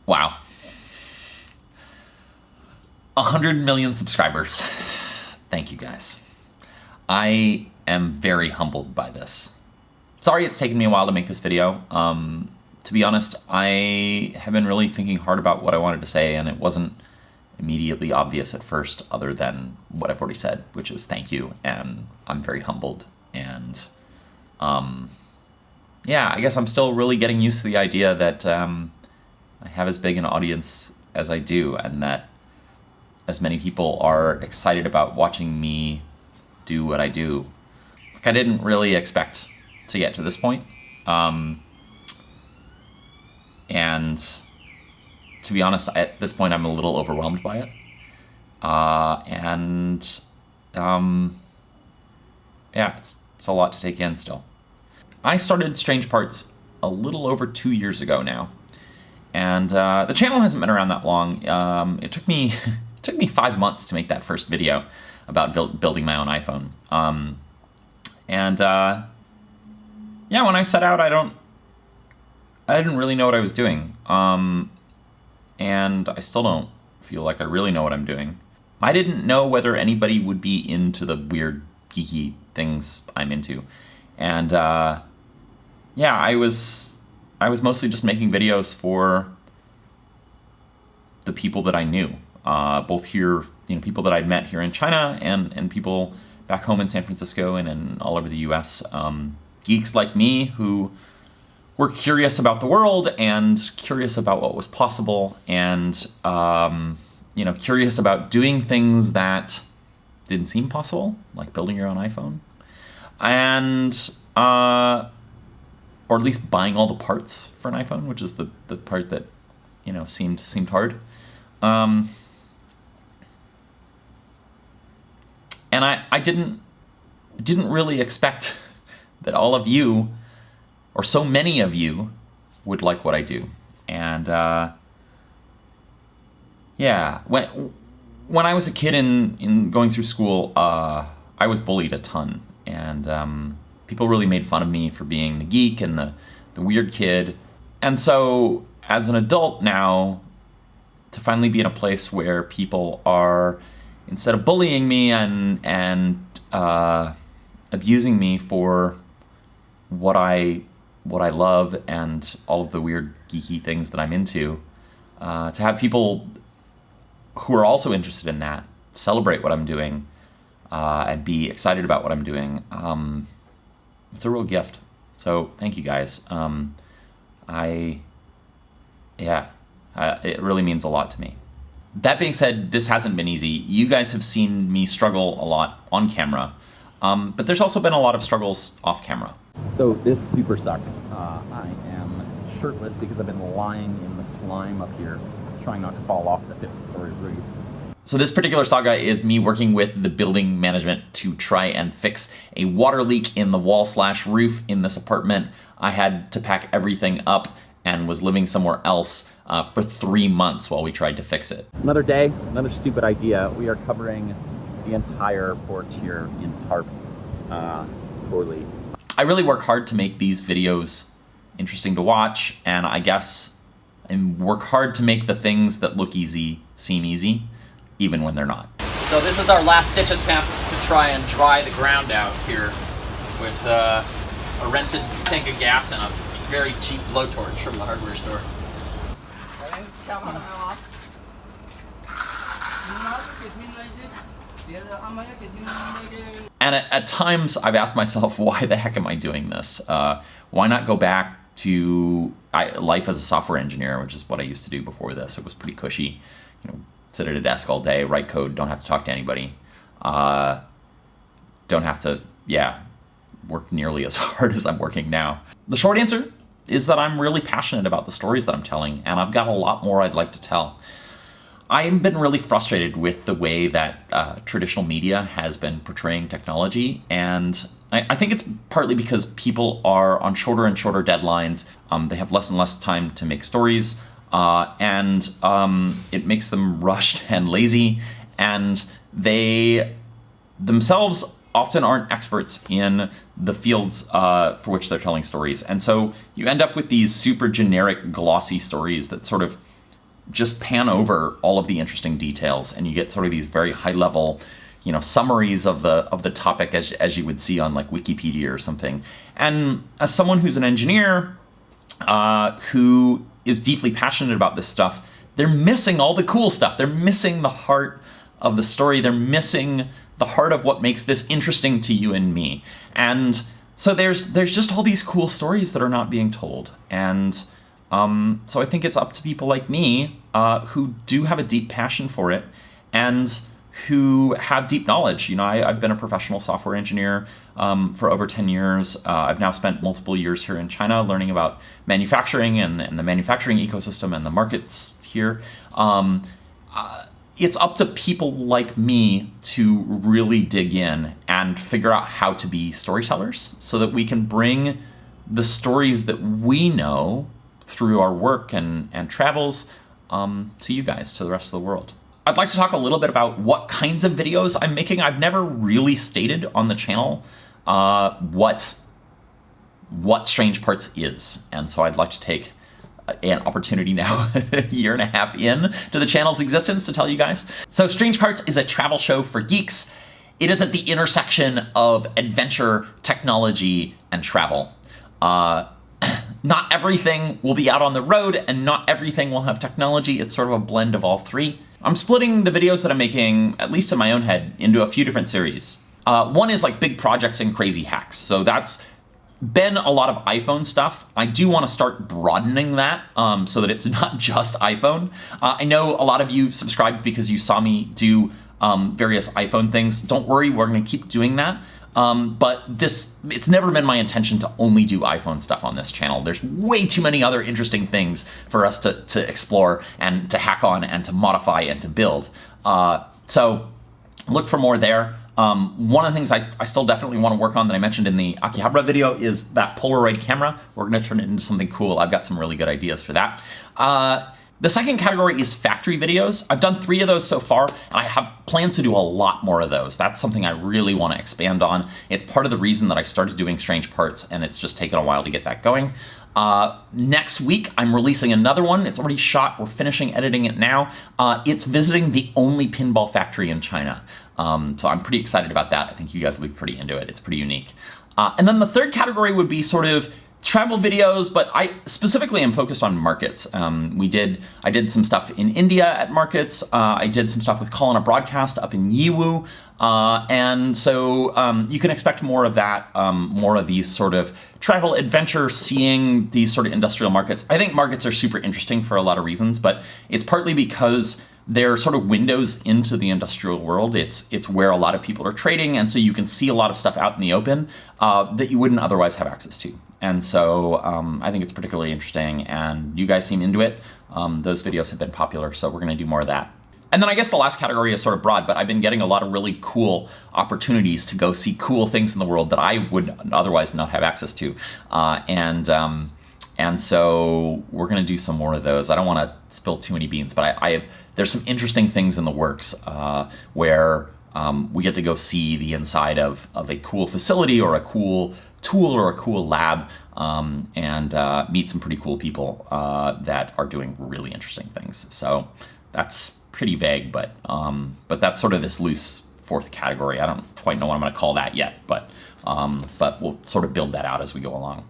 Wow. 100 million subscribers. Thank you guys. I am very humbled by this. Sorry it's taken me a while to make this video. To be honest, I have been really thinking hard about what I wanted to say, and it wasn't immediately obvious at first, other than what I've already said, which is thank you, and I'm very humbled. And yeah, I guess I'm still really getting used to the idea that I have as big an audience as I do, and that as many people are excited about watching me do what I do. Like, I didn't really expect to get to this point. And to be honest, at this point, I'm a little overwhelmed by it. Yeah, it's a lot to take in still. I started Strange Parts a little over 2 years ago now. And the channel hasn't been around that long. It took me 5 months to make that first video about building my own iPhone. Yeah, when I set out, I didn't really know what I was doing. And I still don't feel like I really know what I'm doing. I didn't know whether anybody would be into the weird, geeky things I'm into. And yeah, I was mostly just making videos for the people that I knew. Both here, people that I'd met here in China and people back home in San Francisco and all over the US. Geeks like me who were curious about the world and curious about what was possible and, curious about doing things that didn't seem possible, like building your own iPhone. And, or at least buying all the parts for an iPhone, which is the part that, seemed hard. And I didn't really expect that all of you, or so many of you, would like what I do. And yeah, when I was a kid in going through school, I was bullied a ton, and people really made fun of me for being the geek and the weird kid. And so as an adult now, to finally be in a place where people are, instead of bullying me and abusing me for what I love and all of the weird geeky things that I'm into, to have people who are also interested in that celebrate what I'm doing and be excited about what I'm doing, it's a real gift. So thank you guys. It really means a lot to me. That being said, this hasn't been easy. You guys have seen me struggle a lot on camera, but there's also been a lot of struggles off camera. So this super sucks. I am shirtless because I've been lying in the slime up here, trying not to fall off the 5th story roof. So this particular saga is me working with the building management to try and fix a water leak in the wall/roof in this apartment. I had to pack everything up and was living somewhere else for 3 months while we tried to fix it. Another day, another stupid idea. We are covering the entire porch here in tarp, poorly. I really work hard to make these videos interesting to watch, and I guess I work hard to make the things that look easy seem easy, even when they're not. So this is our last-ditch attempt to try and dry the ground out here with a rented tank of gas and a very cheap blowtorch from the hardware store. And at times I've asked myself, why the heck am I doing this? Why not go back to life as a software engineer, which is what I used to do before this. It was pretty cushy. Sit at a desk all day, write code, don't have to talk to anybody. Don't have to, work nearly as hard as I'm working now. The short answer is that I'm really passionate about the stories that I'm telling, and I've got a lot more I'd like to tell. I've been really frustrated with the way that traditional media has been portraying technology, and I think it's partly because people are on shorter and shorter deadlines. They have less and less time to make stories, and it makes them rushed and lazy, and they themselves often aren't experts in the fields for which they're telling stories. And so you end up with these super generic, glossy stories that sort of just pan over all of the interesting details, and you get sort of these very high level, you know, summaries of the topic as you would see on like Wikipedia or something. And as someone who's an engineer who is deeply passionate about this stuff, they're missing all the cool stuff. They're missing the heart of the story. They're missing the heart of what makes this interesting to you and me. And so there's just all these cool stories that are not being told. And so I think it's up to people like me who do have a deep passion for it and who have deep knowledge. You know, I've been a professional software engineer for over 10 years. I've now spent multiple years here in China learning about manufacturing and the manufacturing ecosystem and the markets here. It's up to people like me to really dig in and figure out how to be storytellers so that we can bring the stories that we know through our work and travels to you guys, to the rest of the world. I'd like to talk a little bit about what kinds of videos I'm making. I've never really stated on the channel what Strange Parts is, and so I'd like to take an opportunity now, a year and a half in to the channel's existence, to tell you guys. So Strange Parts is a travel show for geeks. It is at the intersection of adventure, technology, and travel. Not everything will be out on the road, and not everything will have technology. It's sort of a blend of all three. I'm splitting the videos that I'm making, at least in my own head, into a few different series. One is like big projects and crazy hacks. So that's been a lot of iPhone stuff. I do want to start broadening that so that it's not just iPhone. I know a lot of you subscribed because you saw me do various iPhone things. Don't worry, we're going to keep doing that. But it's never been my intention to only do iPhone stuff on this channel. There's way too many other interesting things for us to explore and to hack on and to modify and to build. So look for more there. One of the things I still definitely want to work on that I mentioned in the Akihabara video is that Polaroid camera. We're going to turn it into something cool. I've got some really good ideas for that. The second category is factory videos. I've done 3 of those so far, and I have plans to do a lot more of those. That's something I really want to expand on. It's part of the reason that I started doing Strange Parts, and it's just taken a while to get that going. Next week, I'm releasing another one. It's already shot. We're finishing editing it now. It's visiting the only pinball factory in China. So I'm pretty excited about that. I think you guys will be pretty into it. It's pretty unique. And then the third category would be sort of travel videos, but I specifically am focused on markets. I did some stuff in India at markets. I did some stuff with Colin Broadcast up in Yiwu. And so you can expect more of that, more of these sort of travel adventure, seeing these sort of industrial markets. I think markets are super interesting for a lot of reasons, but it's partly because they're sort of windows into the industrial world. It's where a lot of people are trading, and so you can see a lot of stuff out in the open that you wouldn't otherwise have access to. And so I think it's particularly interesting, and you guys seem into it. Those videos have been popular, so we're going to do more of that. And then I guess the last category is sort of broad, but I've been getting a lot of really cool opportunities to go see cool things in the world that I would otherwise not have access to. And so we're going to do some more of those. I don't want to spill too many beans, but there's some interesting things in the works where we get to go see the inside of a cool facility or a cool tool or a cool lab and meet some pretty cool people that are doing really interesting things. So that's pretty vague, but that's sort of this loose fourth category. I don't quite know what I'm going to call that yet, but we'll sort of build that out as we go along.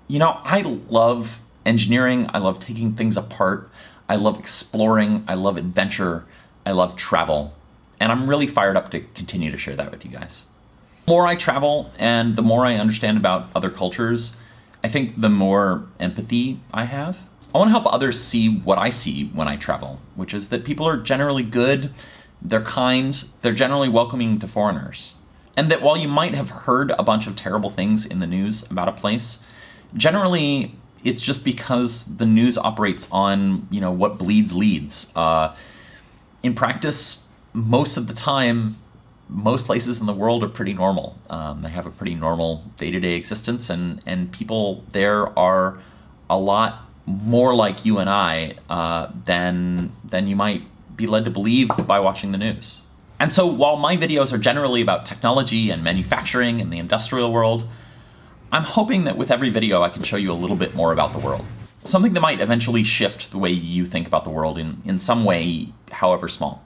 You know, I love engineering. I love taking things apart. I love exploring. I love adventure. I love travel. And I'm really fired up to continue to share that with you guys. The more I travel and the more I understand about other cultures, I think the more empathy I have. I want to help others see what I see when I travel, which is that people are generally good, they're kind, they're generally welcoming to foreigners. And that while you might have heard a bunch of terrible things in the news about a place, generally it's just because the news operates on, you know, what bleeds leads. In practice, most of the time, most places in the world are pretty normal. They have a pretty normal day-to-day existence, and people there are a lot more like you and I than you might be led to believe by watching the news. And so while my videos are generally about technology and manufacturing and the industrial world, I'm hoping that with every video I can show you a little bit more about the world. something that might eventually shift the way you think about the world in some way, however small.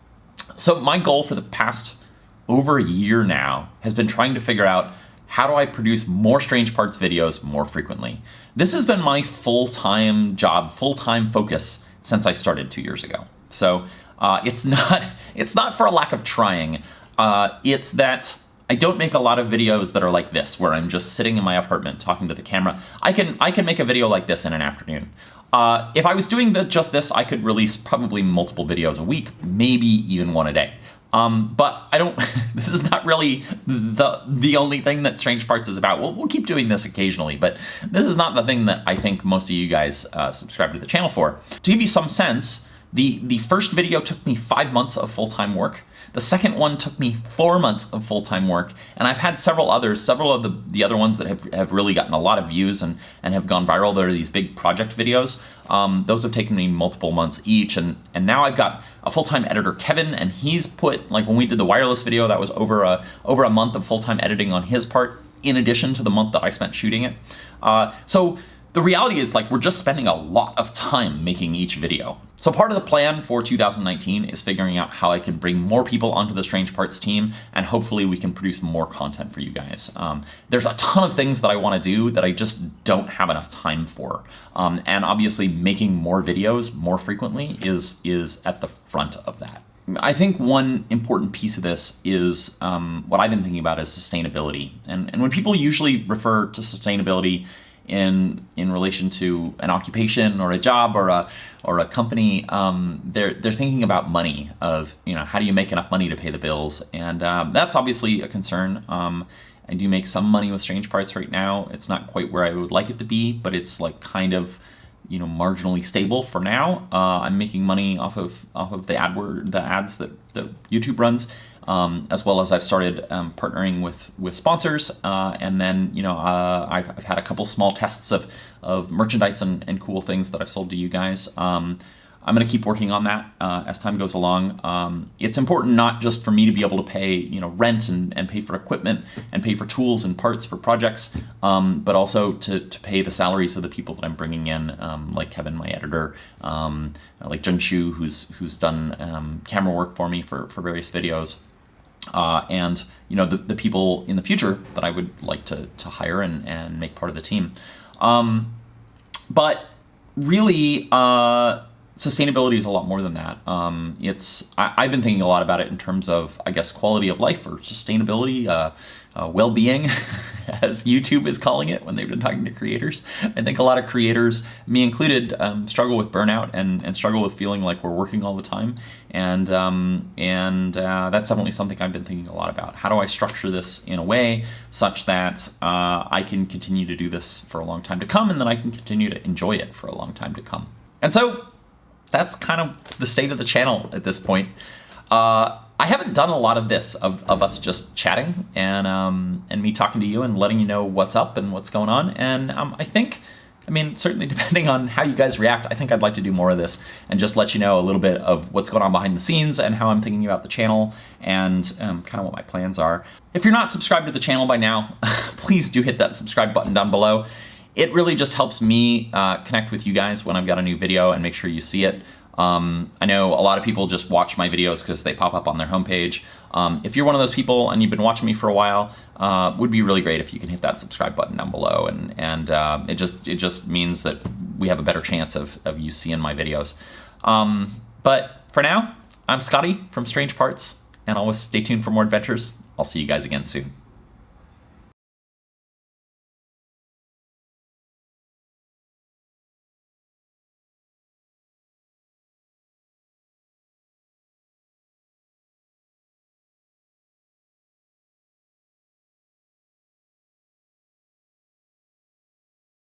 So my goal for the past over a year now has been trying to figure out, how do I produce more Strange Parts videos more frequently? This has been my full-time job, full-time focus since I started 2 years ago. So it's not for a lack of trying. It's that I don't make a lot of videos that are like this, where I'm just sitting in my apartment talking to the camera. I can make a video like this in an afternoon. If I was doing just this, I could release probably multiple videos a week, maybe even one a day. But I don't, this is not really the only thing that Strange Parts is about. We'll keep doing this occasionally, but this is not the thing that I think most of you guys subscribe to the channel for. To give you some sense, the first video took me 5 months of full-time work. The second one took me 4 months of full-time work, and I've had several of the other ones that have really gotten a lot of views and have gone viral. There are these big project videos. Those have taken me multiple months each, and now I've got a full-time editor, Kevin, and he's put, like when we did the wireless video, that was over a month of full-time editing on his part, in addition to the month that I spent shooting it. So the reality is, like, we're just spending a lot of time making each video. So part of the plan for 2019 is figuring out how I can bring more people onto the Strange Parts team, and hopefully we can produce more content for you guys. There's a ton of things that I want to do that I just don't have enough time for. And obviously making more videos more frequently is at the front of that. I think one important piece of this is what I've been thinking about is sustainability. And when people usually refer to sustainability in relation to an occupation or a job or a company, they're thinking about money, of, you know, how do you make enough money to pay the bills? And that's obviously a concern. I do make some money with Strange Parts right now. It's not quite where I would like it to be, but it's like kind of, you know, marginally stable for now. I'm making money off of the ads that YouTube runs. As well as I've started partnering with sponsors, and then, you know, I've had a couple small tests of merchandise and cool things that I've sold to you guys. I'm going to keep working on that as time goes along. It's important not just for me to be able to pay, you know, rent and pay for equipment and pay for tools and parts for projects, but also to pay the salaries of the people that I'm bringing in, like Kevin, my editor, like Jun Shu, who's done camera work for me for various videos. And, you know, the people in the future that I would like to hire and make part of the team. But really, sustainability is a lot more than that. I've been thinking a lot about it in terms of, I guess, quality of life or sustainability, well-being, as YouTube is calling it when they've been talking to creators. I think a lot of creators, me included, struggle with burnout and struggle with feeling like we're working all the time. And that's definitely something I've been thinking a lot about. How do I structure this in a way such that I can continue to do this for a long time to come, and then I can continue to enjoy it for a long time to come? And so that's kind of the state of the channel at this point. I haven't done a lot of this, of us just chatting and me talking to you and letting you know what's up and what's going on. And I mean, certainly depending on how you guys react, I think I'd like to do more of this and just let you know a little bit of what's going on behind the scenes and how I'm thinking about the channel and kind of what my plans are. If you're not subscribed to the channel by now, please do hit that subscribe button down below. It really just helps me connect with you guys when I've got a new video and make sure you see it. I know a lot of people just watch my videos because they pop up on their homepage. If you're one of those people and you've been watching me for a while, would be really great if you can hit that subscribe button down below, and it just means that we have a better chance of you seeing my videos. But for now, I'm Scotty from Strange Parts, and always stay tuned for more adventures. I'll see you guys again soon.